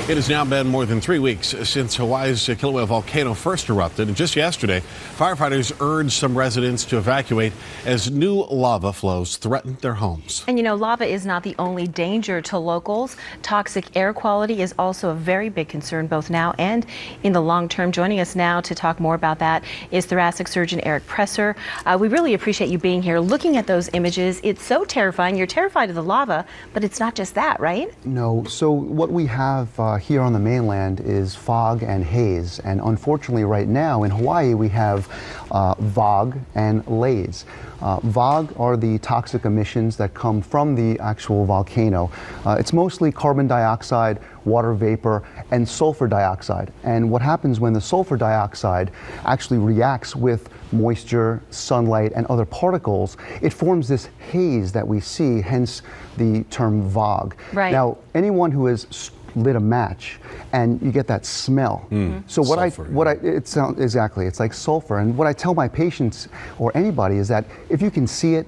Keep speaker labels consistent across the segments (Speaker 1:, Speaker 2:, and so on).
Speaker 1: It has now been more than 3 weeks since Hawaii's Kilauea volcano first erupted, and just yesterday, firefighters urged some residents to evacuate as new lava flows threatened their homes.
Speaker 2: And you know, lava is not the only danger to locals. Toxic air quality is also a very big concern both now and in the long term. Joining us now to talk more about that is thoracic surgeon Eric Presser. We really appreciate you being here. Looking at those images, it's so terrifying. You're terrified of the lava, but it's not just that, right?
Speaker 3: No. So what we have here on the mainland is fog and haze, and unfortunately right now in Hawaii we have VOG and LAZE. VOG are the toxic emissions that come from the actual volcano. It's mostly carbon dioxide, water vapor, and sulfur dioxide. And what happens when the sulfur dioxide actually reacts with moisture, sunlight, and other particles, it forms this haze that we see, hence the term VOG.
Speaker 2: Right.
Speaker 3: Now, anyone who has lit a match and you get that smell. So it sounds exactly, it's like sulfur. And what I tell my patients or anybody is that if you can see it,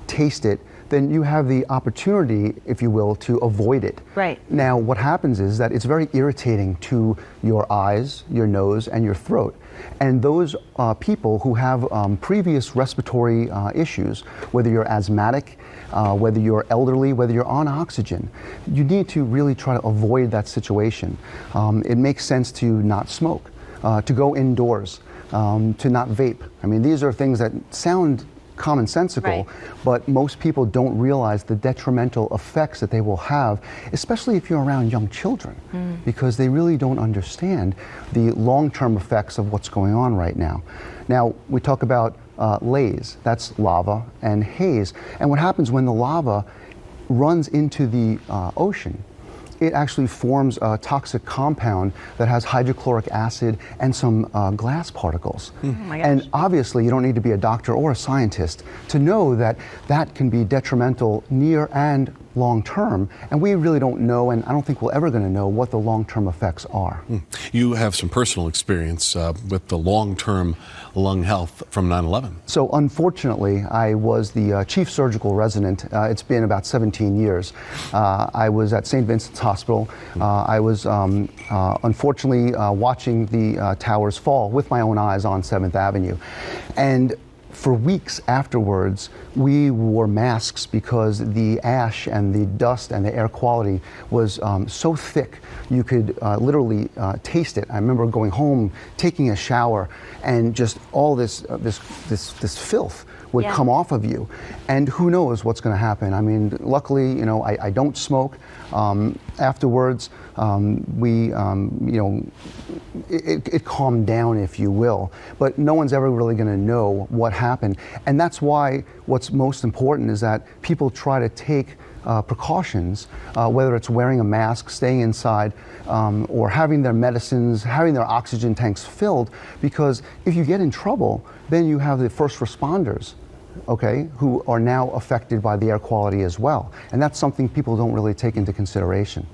Speaker 3: taste it, then you have the opportunity, if you will, to avoid it.
Speaker 2: Right.
Speaker 3: Now, what happens is that it's very irritating to your eyes, your nose, and your throat. And those people who have previous respiratory issues, whether you're asthmatic, whether you're elderly, whether you're on oxygen, you need to really try to avoid that situation. It makes sense to not smoke, to go indoors, to not vape. I mean, these are things that sound commonsensical,
Speaker 2: right,
Speaker 3: but most people don't realize the detrimental effects that they will have, especially if you're around young children, because they really don't understand the long-term effects of what's going on right now. Now, we talk about LAZE, that's lava, and haze. And what happens when the lava runs into the ocean, it actually forms a toxic compound that has hydrochloric acid and some glass particles.
Speaker 2: Oh my gosh.
Speaker 3: And obviously you don't need to be a doctor or a scientist to know that that can be detrimental near and long term, and we really don't know, and I don't think we're ever going to know what the long-term effects are.
Speaker 1: You have some personal experience with the long-term lung health from 9/11.
Speaker 3: So unfortunately, I was the chief surgical resident. It's been about 17 years. I was at St. Vincent's Hospital. I was unfortunately watching the towers fall with my own eyes on 7th Avenue. And for weeks afterwards, we wore masks because the ash and the dust and the air quality was so thick you could literally taste it. I remember going home, taking a shower, and just all this filth would come off of you, and who knows what's going to happen. I mean, luckily, you know, I don't smoke. Afterwards, it calmed down, if you will, but no one's ever really going to know what happened. And that's why what's most important is that people try to take precautions, whether it's wearing a mask, staying inside, or having their medicines, having their oxygen tanks filled, because if you get in trouble, then you have the first responders, okay, who are now affected by the air quality as well. And that's something people don't really take into consideration.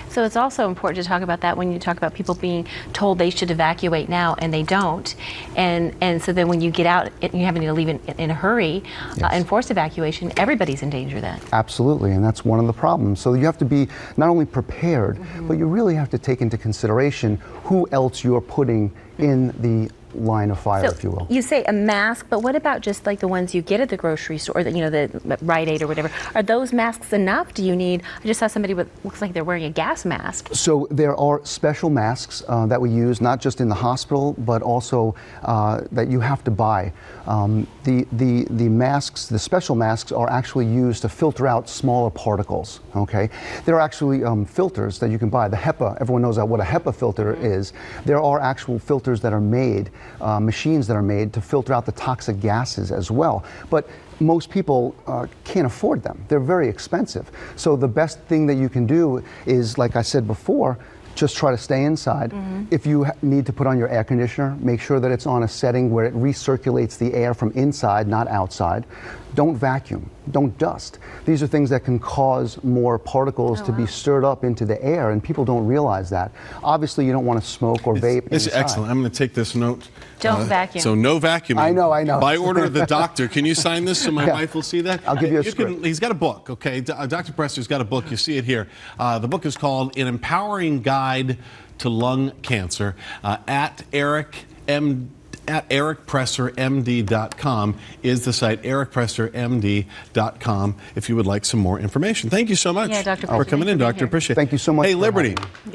Speaker 2: So it's also important to talk about that when you talk about people being told they should evacuate now and they don't. And so then when you get out and you having to leave in a hurry, enforced evacuation, everybody's in danger then.
Speaker 3: Absolutely, and that's one of the problems. So you have to be not only prepared, but you really have to take into consideration who else you're putting in the line of fire,
Speaker 2: So
Speaker 3: if you will.
Speaker 2: you say a mask, but what about just like the ones you get at the grocery store, or the, you know, the Rite Aid or whatever? Are those masks enough? Do you need? I just saw somebody with looks like they're wearing a gas mask.
Speaker 3: So there are special masks that we use, not just in the hospital, but also that you have to buy. The masks, the special masks, are actually used to filter out smaller particles. Okay, there are actually filters that you can buy. The HEPA, everyone knows what a HEPA filter is. There are actual filters that are made, machines that are made to filter out the toxic gases as well. But most people can't afford them. They're very expensive. So the best thing that you can do is, like I said before, just try to stay inside. If you need to put on your air conditioner, make sure that it's on a setting where it recirculates the air from inside, not outside. Don't vacuum. don't dust. These are things that can cause more particles to be stirred up into the air, and people don't realize that. Obviously, you don't want to smoke or vape
Speaker 1: It's
Speaker 3: inside.
Speaker 1: excellent. I'm going to take this note.
Speaker 2: Don't vacuum.
Speaker 1: So no vacuuming.
Speaker 3: I know.
Speaker 1: By order of the doctor. Can you sign this so my
Speaker 3: Yeah.
Speaker 1: wife will see that?
Speaker 3: I'll give you a script.
Speaker 1: He's got a book, okay? Dr. Presser's got a book. You see it here. The book is called An Empowering Guide to Lung Cancer at ericpressermd.com is the site, ericpressermd.com, if you would like some more information. Thank you so much
Speaker 2: Yeah, Dr.
Speaker 1: for
Speaker 2: Presser,
Speaker 1: coming in,
Speaker 2: thank you for being
Speaker 1: Doctor.
Speaker 2: here.
Speaker 1: Appreciate it.
Speaker 3: Thank you so much
Speaker 1: Hey,
Speaker 3: for
Speaker 1: Liberty.
Speaker 3: having me.